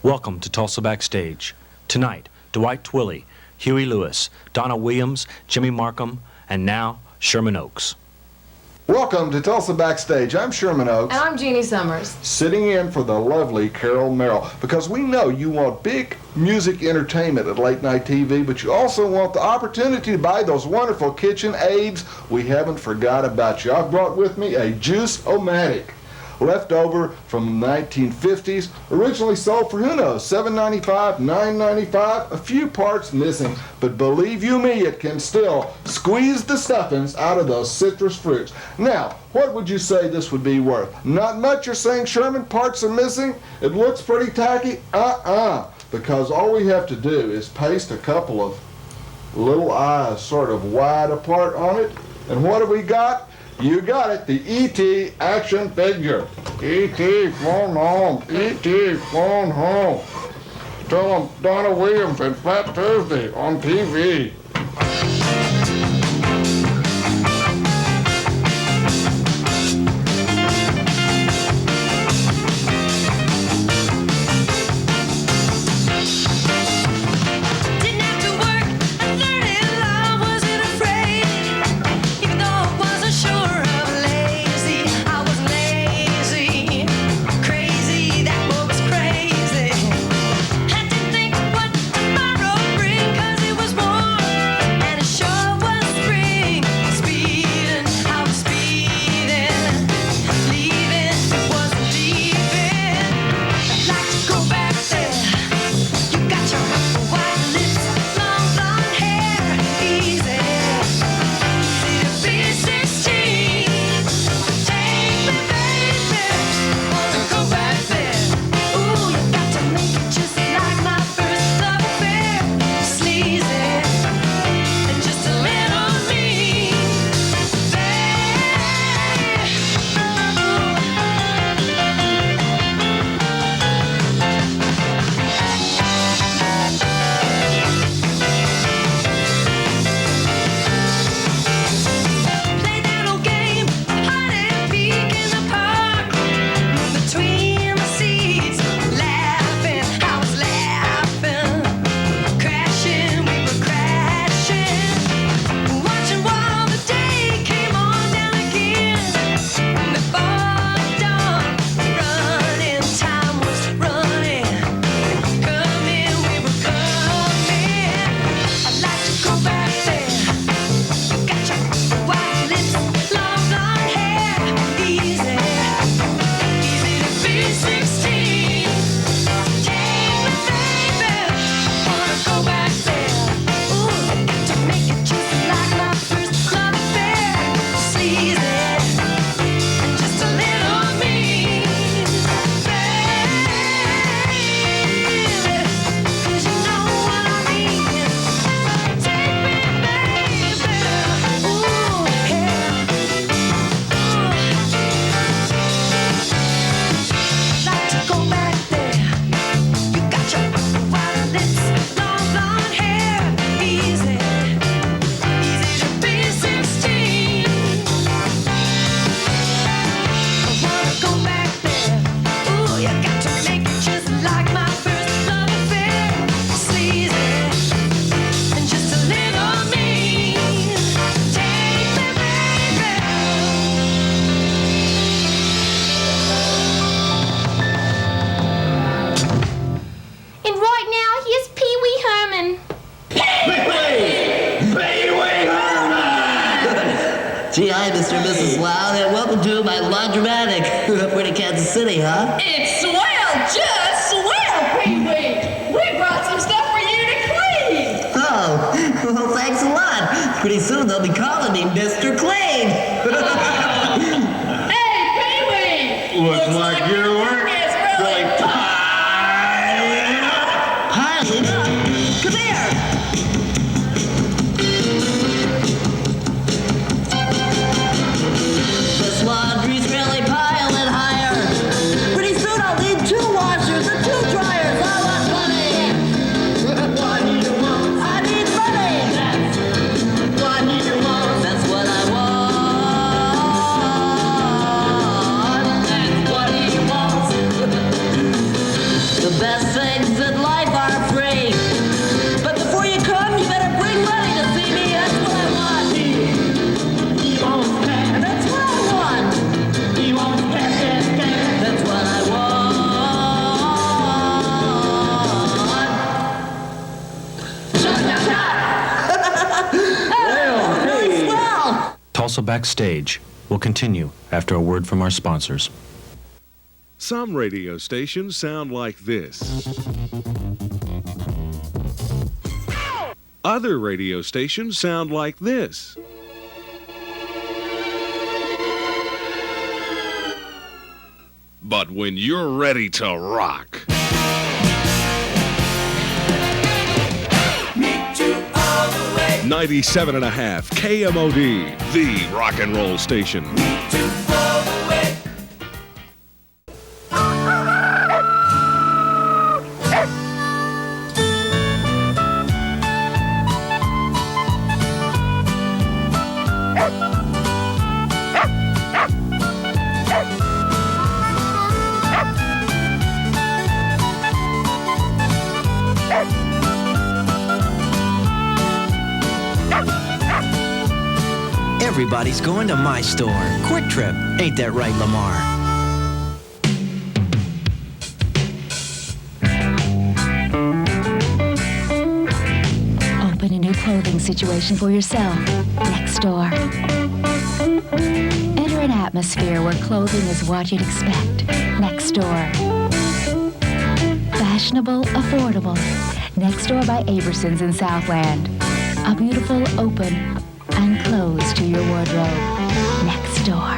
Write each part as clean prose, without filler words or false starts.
Welcome to Tulsa Backstage. Tonight, Dwight Twilley, Huey Lewis, Donna Williams, Jimmy Markham, and now, Sherman Oaks. Welcome to Tulsa Backstage. I'm Sherman Oaks. And I'm Jeannie Summers. Sitting in for the lovely Carol Merrill, because we know you want big music entertainment at late night TV, but you also want the opportunity to buy those wonderful kitchen aids. We haven't forgot about you. I've brought with me a Juice-O-Matic, left over from the 1950s, originally sold for, who knows, $7.95, $9.95, a few parts missing, but believe you me, it can still squeeze the stuffings out of those citrus fruits. Now, what would you say this would be worth? Not much, you're saying, Sherman? Parts are missing? It looks pretty tacky? Because all we have to do is paste a couple of little eyes sort of wide apart on it, and what have we got? You got it, the E.T. action figure. E.T. phone home, E.T. phone home. Tell them Donna Williams and Fat Tuesday on TV. Gee, hi, Mr. and Mrs. Loud, and welcome to my laundromatic. Pretty Kansas City, huh? It's swell, just swell, Pee-wee. We brought some stuff for you to clean. Oh, well, thanks a lot. Pretty soon they'll be calling me Mr. Clean. Hey, Pee-wee. Looks like your work is really Piling up. Come here. This laundry's really piling higher. Pretty soon The best things in life are free. But before you come, you better bring money to see me. That's what I want. He won't stand. That's what I want. He won't stand. That's what I want. Well, Tulsa Backstage will continue after a word from our sponsors. Some radio stations sound like this. Other radio stations sound like this. But when you're ready to rock, 97.5 KMOD, the rock and roll station. Everybody's going to my store. Quick Trip. Ain't that right, Lamar? Open a new clothing situation for yourself. Next door. Enter an atmosphere where clothing is what you'd expect. Next door. Fashionable, affordable. Next door by Aberson's in Southland. A beautiful, open, and clothes to your wardrobe. Next door.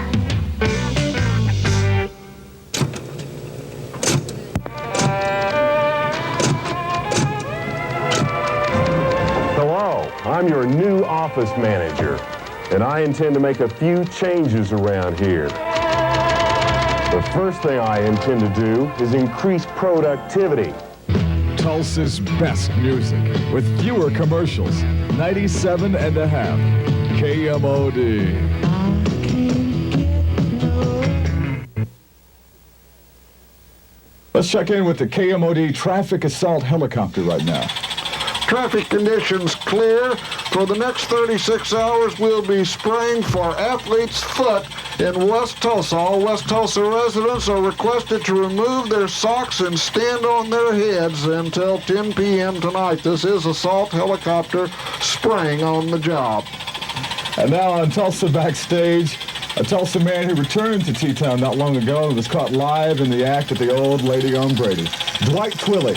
Hello, I'm your new office manager, and I intend to make a few changes around here. The first thing I intend to do is increase productivity. Tulsa's best music with fewer commercials. 97.5 KMOD. Let's check in with the KMOD traffic assault helicopter right now. Traffic conditions clear. For the next 36 hours, we'll be spraying for Athlete's Foot in West Tulsa. All West Tulsa residents are requested to remove their socks and stand on their heads until 10 p.m. tonight. This is Assault Helicopter spraying on the job. And now on Tulsa Backstage, a Tulsa man who returned to T-Town not long ago and was caught live in the act at the Old Lady on Brady. Dwight Twilley.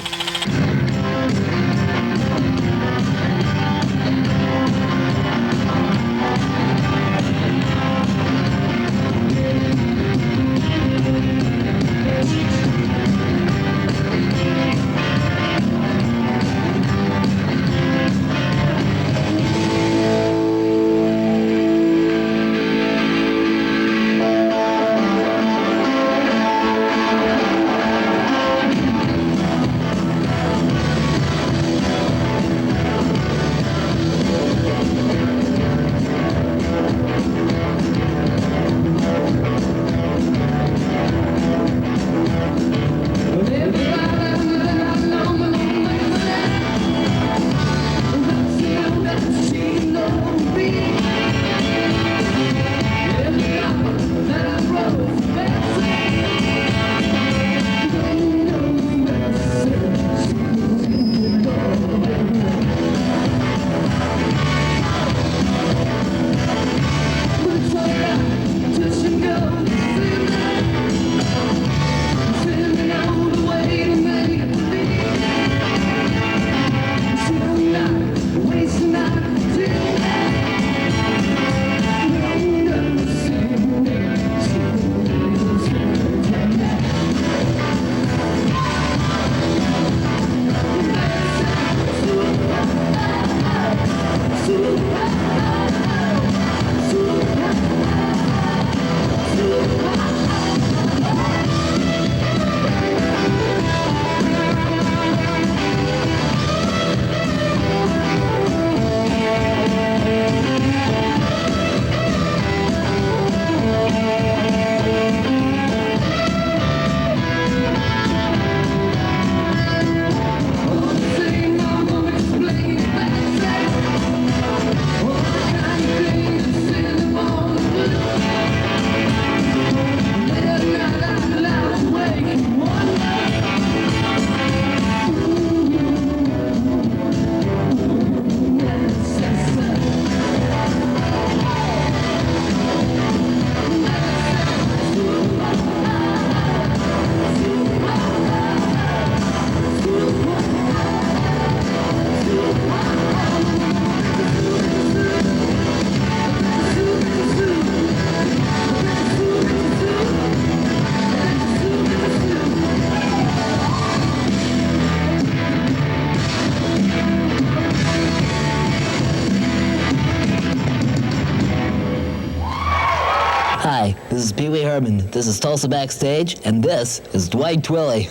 This is Pee Wee Herman. This is Tulsa Backstage, and this is Dwight Twilley.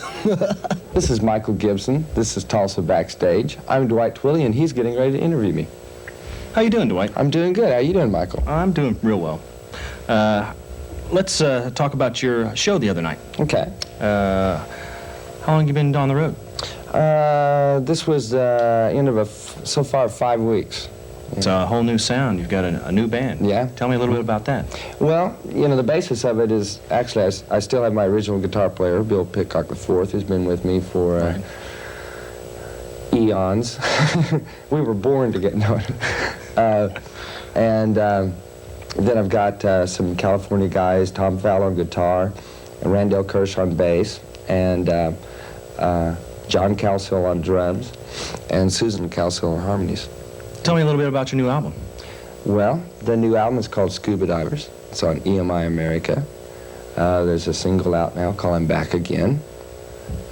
This is Michael Gibson. This is Tulsa Backstage. I'm Dwight Twilley, and he's getting ready to interview me. How you doing, Dwight? I'm doing good. How you doing, Michael? I'm doing real well. Let's talk about your show the other night. Okay. How long you been on the road? This was the end of so far 5 weeks. It's a whole new sound. You've got a new band. Yeah. Tell me a little bit about that. Well, you know, the basis of it is, actually, I still have my original guitar player, Bill Pitcock IV, who's been with me for eons. We were born to get known. And then I've got some California guys, Tom Fowler on guitar, and Randall Kirsch on bass, and John Calsill on drums, and Susan Calsill on harmonies. Tell me a little bit about your new album. Well, the new album is called Scuba Divers. It's on EMI America. There's a single out now called I'm Back Again.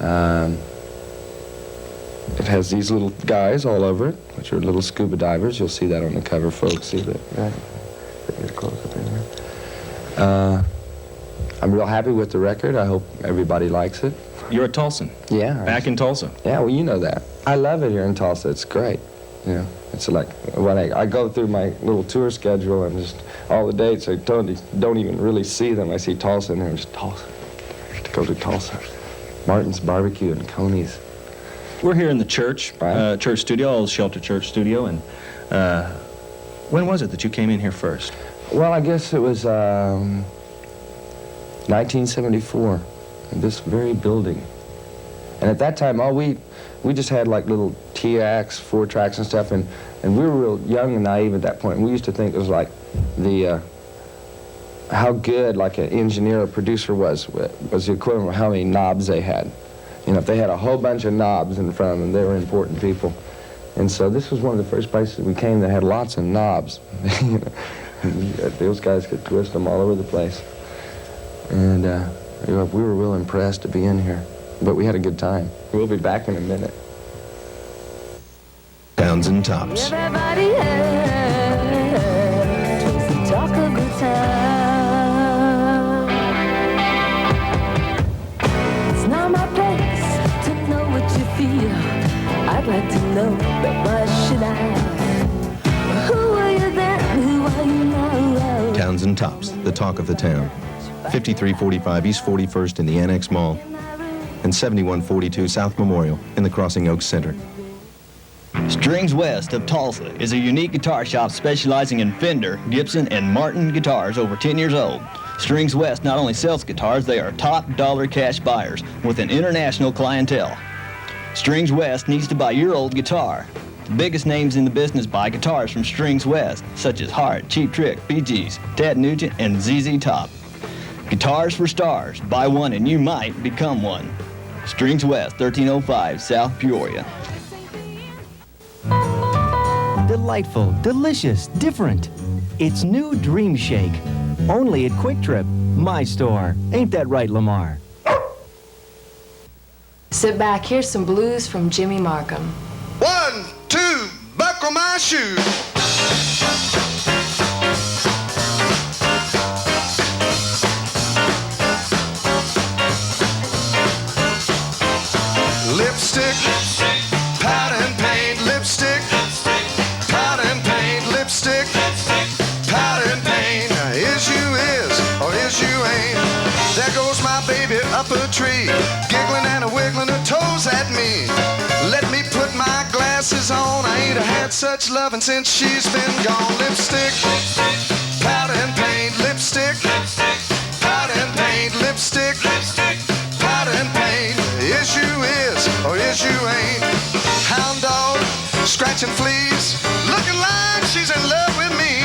It has these little guys all over it, which are little scuba divers. You'll see that on the cover, folks. See that? Right? Get close up in here. I'm real happy with the record. I hope everybody likes it. You're a Tulsan. Yeah. Back in Tulsa. Yeah, well, you know that. I love it here in Tulsa. It's great. You know, it's like when I go through my little tour schedule and just all the dates, I don't even really see them. I see Tulsa in there and just Tulsa. To go to Tulsa. Martin's Barbecue and Coney's. We're here in the church, Right. church studio, Old Shelter Church studio, and when was it that you came in here first? Well, I guess it was 1974, in this very building. And at that time, we just had like little T-Ax, 4-tracks and stuff, and we were real young and naive at that point. We used to think it was like how good like an engineer or producer was the equivalent of how many knobs they had. You know, if they had a whole bunch of knobs in front of them, they were important people. And so this was one of the first places we came that had lots of knobs. You know, those guys could twist them all over the place. And you know, we were real impressed to be in here. But we had a good time. We'll be back in a minute. Downs and Tops. Everybody has to talk of the town. It's not my place to know what you feel. I'd like to know, but why should I? Who are you then? Who are you now? Downs and Tops, the talk of the town. 5345 East 41st in the Annex Mall and 7142 South Memorial in the Crossing Oaks Center. Strings West of Tulsa is a unique guitar shop specializing in Fender, Gibson, and Martin guitars over 10 years old. Strings West not only sells guitars, they are top dollar cash buyers with an international clientele. Strings West needs to buy your old guitar. The biggest names in the business buy guitars from Strings West, such as Hart, Cheap Trick, Bee Gees, Tad Nugent, and ZZ Top. Guitars for stars. Buy one and you might become one. Strings West, 1305 South Peoria. Delightful, delicious, different. It's new Dream Shake. Only at Quick Trip, my store. Ain't that right, Lamar? Sit back, here's some blues from Jimmy Markham. 1, 2, buckle my shoes. Lipstick, powder and paint, lipstick, powder and paint, lipstick, powder and paint. Is you is, or is you ain't? There goes my baby up a tree, giggling and a wiggling her toes at me. Let me put my glasses on, I ain't had such loving since she's been gone. Lipstick, powder and paint, lipstick, powder and paint, lipstick, powder and paint. Is you is, or is you ain't? Hound dog, scratching fleas, looking like she's in love with me.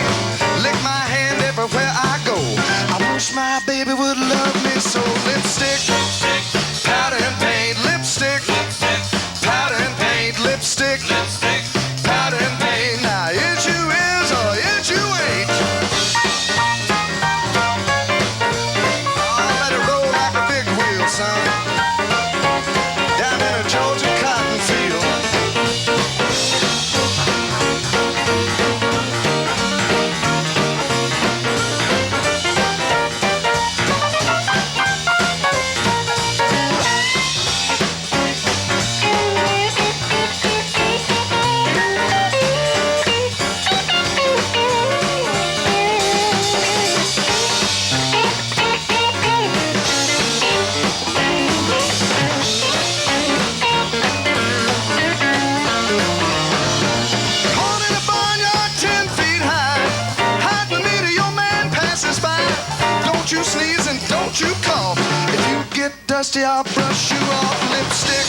Lick my hand everywhere I go. I wish my baby would love me so. Lipstick, powder and paint, lipstick, powder and paint, lipstick, powder and paint. Now is you is, or is you ain't? Oh, let it roll like a big wheel, son. Down in a Georgia cotton field. Wednesday I'll brush you off. Lipstick,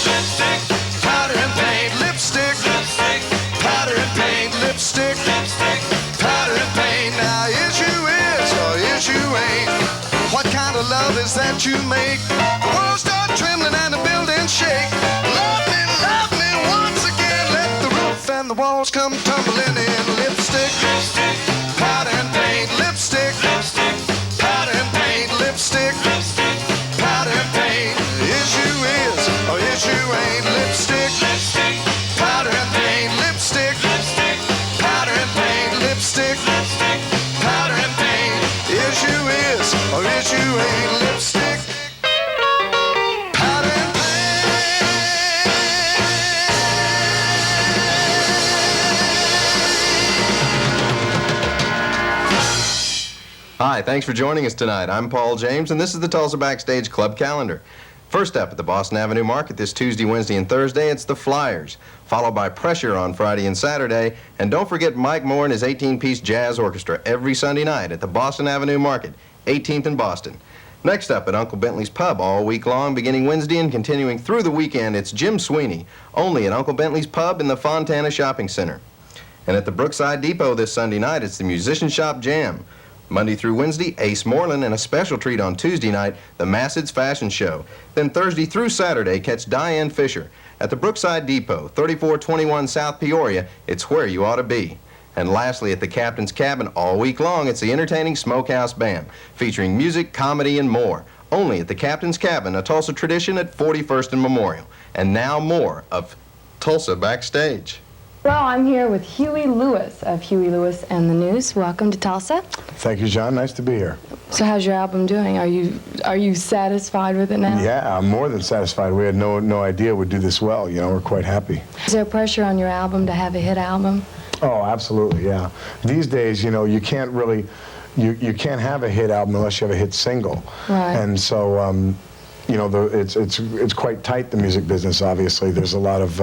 powder and paint. Lipstick, powder and paint. Lipstick, powder and paint. Now is you is or is you ain't? What kind of love is that you make? The world start trembling and the building shake. Love me once again. Let the roof and the walls come tumbling in. Lipstick, powder and paint. Lipstick, powder and paint. Lipstick, powder and paint. Is you is or is you ain't? Lipstick, powder and paint. Lipstick, powder and paint. Lipstick, powder and paint. Is you is or is you ain't? Lipstick, powder and Hi, thanks for joining us tonight. I'm Paul James, and this is the Tulsa Backstage Club Calendar. First up at the Boston Avenue Market this Tuesday, Wednesday, and Thursday, it's the Flyers, followed by Pressure on Friday and Saturday, and don't forget Mike Moore and his 18-piece jazz orchestra every Sunday night at the Boston Avenue Market, 18th in Boston. Next up at Uncle Bentley's Pub all week long, beginning Wednesday and continuing through the weekend, it's Jim Sweeney, only at Uncle Bentley's Pub in the Fontana Shopping Center. And at the Brookside Depot this Sunday night, it's the Musician Shop Jam. Monday through Wednesday, Ace Moreland, and a special treat on Tuesday night, the Massids Fashion Show. Then Thursday through Saturday, catch Diane Fisher at the Brookside Depot, 3421 South Peoria. It's where you ought to be. And lastly, at the Captain's Cabin all week long, it's the entertaining Smokehouse Band, featuring music, comedy, and more. Only at the Captain's Cabin, a Tulsa tradition at 41st and Memorial. And now more of Tulsa Backstage. Well, I'm here with Huey Lewis of Huey Lewis and the News. Welcome to Tulsa. Thank you, John. Nice to be here. So how's your album doing? Are you satisfied with it now? Yeah, I'm more than satisfied. We had no idea we'd do this well. You know, we're quite happy. Is there pressure on your album to have a hit album? Oh, absolutely, yeah. These days, you know, you can't really, you can't have a hit album unless you have a hit single. Right. And so, you know, it's quite tight, the music business, obviously. There's a lot of,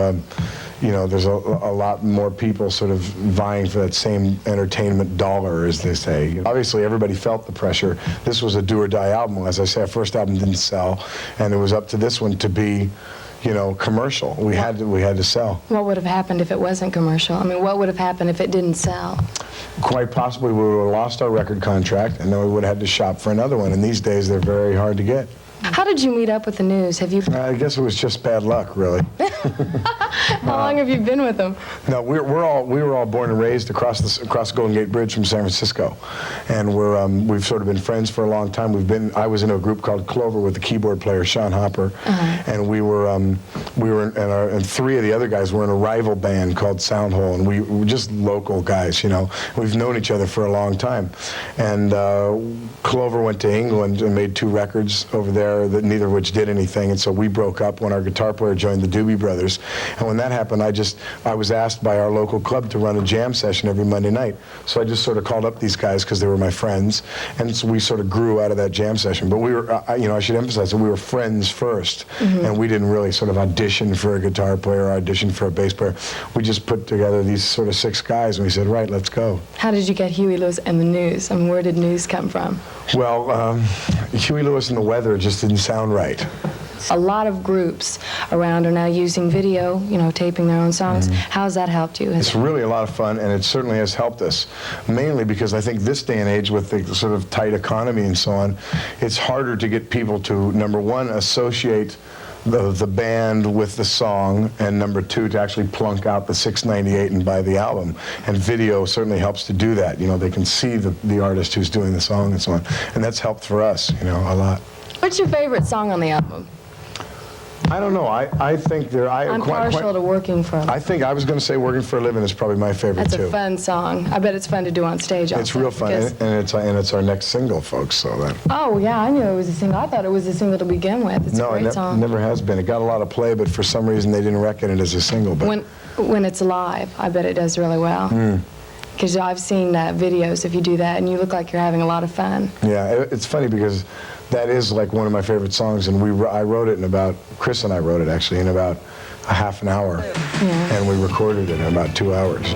you know, there's a lot more people sort of vying for that same entertainment dollar, as they say. Obviously, everybody felt the pressure. This was a do-or-die album. As I say, our first album didn't sell, and it was up to this one to be, you know, commercial. We had to sell. What would have happened if it wasn't commercial? I mean, what would have happened if it didn't sell? Quite possibly we would have lost our record contract, and then we would have had to shop for another one. And these days, they're very hard to get. How did you meet up with the News? Have you? I guess it was just bad luck, really. How long have you been with them? No, we were all born and raised across the Golden Gate Bridge from San Francisco, and we've sort of been friends for a long time. I was in a group called Clover with the keyboard player Sean Hopper, and and three of the other guys were in a rival band called Soundhole, and we were just local guys, you know. We've known each other for a long time, and Clover went to England and made 2 records over there, that neither of which did anything, and so we broke up when our guitar player joined the Doobie Brothers. And when that happened, I was asked by our local club to run a jam session every Monday night. So I just sort of called up these guys because they were my friends, and so we sort of grew out of that jam session. But we were, you know, I should emphasize that we were friends first, and we didn't really sort of audition for a guitar player or audition for a bass player. We just put together these sort of 6 guys, and we said, right, let's go. How did you get Huey Lewis and the News? I mean, where did News come from? Well, Huey Lewis and the Weather just didn't sound right. A lot of groups around are now using video, you know, taping their own songs. How's that helped you? It's really a lot of fun, and it certainly has helped us, mainly because I think this day and age, with the sort of tight economy and so on, it's harder to get people to, number one, associate the band with the song, and number 2, to actually plunk out the $6.98 and buy the album. And video certainly helps to do that. You know, they can see the artist who's doing the song and so on. And that's helped for us, you know, a lot. What's your favorite song on the album? I don't know. I think I'm partial to Working for a Living. I think I was going to say Working for a Living is probably my favorite, That's too. a fun song. I bet it's fun to do on stage also. It's real fun, and it's our next single, folks, so that... Oh, yeah, I knew it was a single. I thought it was a single to begin with. It's a great song. No, it never has been. It got a lot of play, but for some reason they didn't reckon it as a single. But when it's live, I bet it does really well. Because I've seen videos if you do that, and you look like you're having a lot of fun. Yeah, it's funny because that is like one of my favorite songs, and I wrote it in about, Chris and I wrote it actually in about a half an hour, and we recorded it in about 2 hours.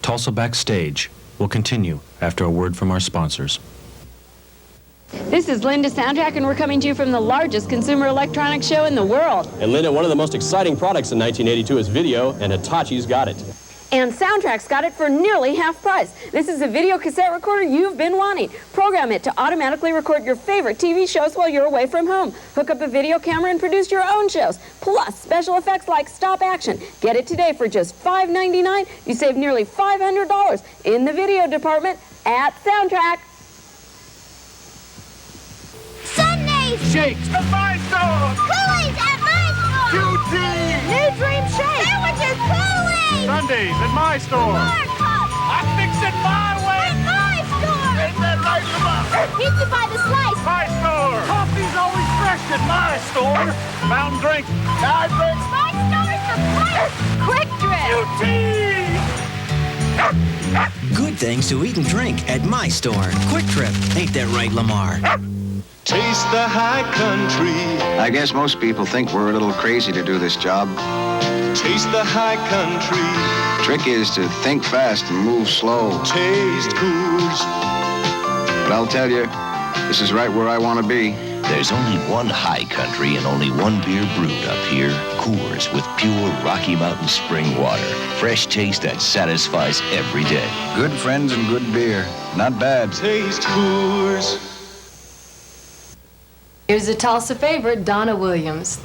Tulsa Backstage will continue after a word from our sponsors. This is Linda Soundtrack, and we're coming to you from the largest consumer electronics show in the world. And Linda, one of the most exciting products in 1982 is video, and Hitachi's got it. And Soundtrack's got it for nearly half price. This is a video cassette recorder you've been wanting. Program it to automatically record your favorite TV shows while you're away from home. Hook up a video camera and produce your own shows, plus special effects like stop action. Get it today for just $5.99. You save nearly $500 in the video department at Soundtrack. Sundays! Shakes at my store! Coolies at my store! QT! New Dream Shake! Sandwiches, Coolies! Sundays at my store! Bar Cup! I fix it my way! At my store! Ain't that right, Lamar? Pizza by the slice! My store! Coffee's always fresh at my store! Mountain drink! I drink! My store's the place! Quick Trip! QT! Good things to eat and drink at my store. Quick Trip. Ain't that right, Lamar? Taste the high country. I guess most people think we're a little crazy to do this job. Taste the high country. Trick is to think fast and move slow. Taste Coors. But I'll tell you, this is right where I want to be. There's only one high country and only one beer brewed up here. Coors, with pure Rocky Mountain spring water. Fresh taste that satisfies every day. Good friends and good beer. Not bad. Taste Coors. Here's a Tulsa favorite, Donna Williams.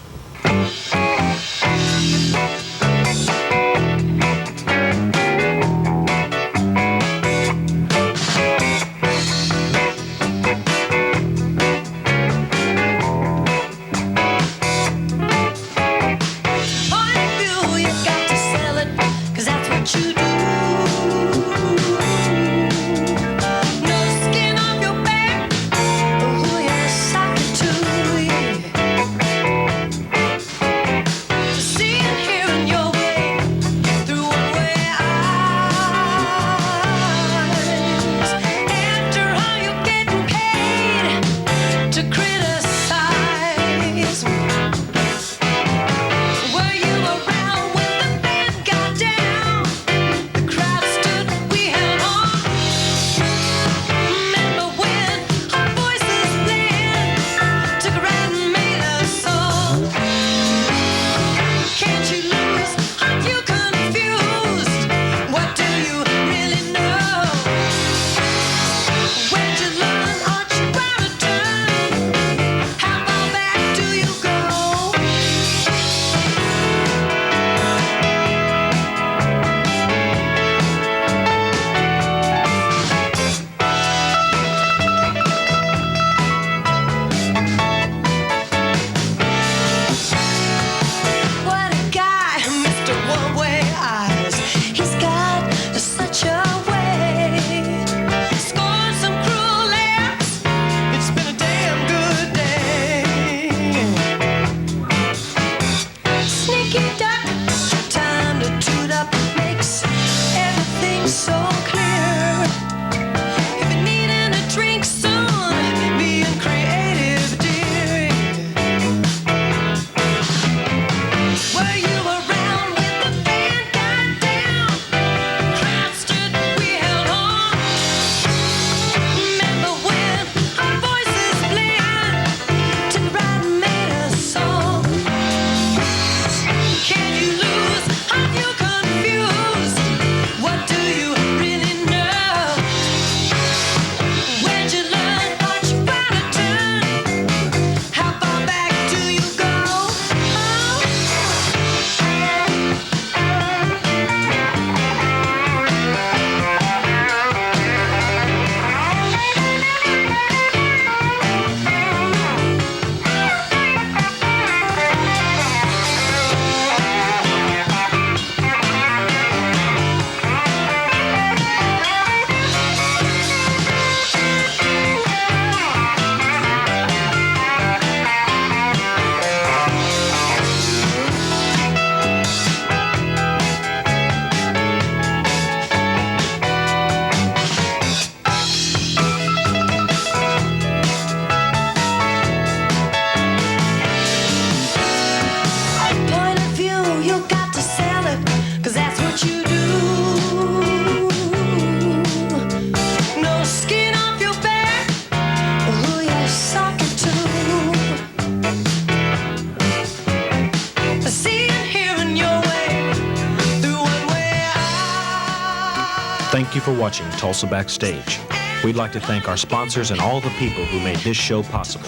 for watching Tulsa Backstage. We'd like to thank our sponsors and all the people who made this show possible.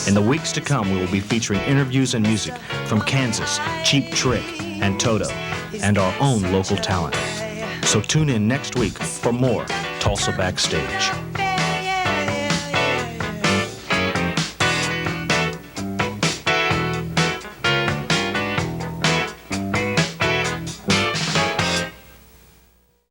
In the weeks to come, we will be featuring interviews and music from Kansas, Cheap Trick, and Toto, and our own local talent. So tune in next week for more Tulsa Backstage.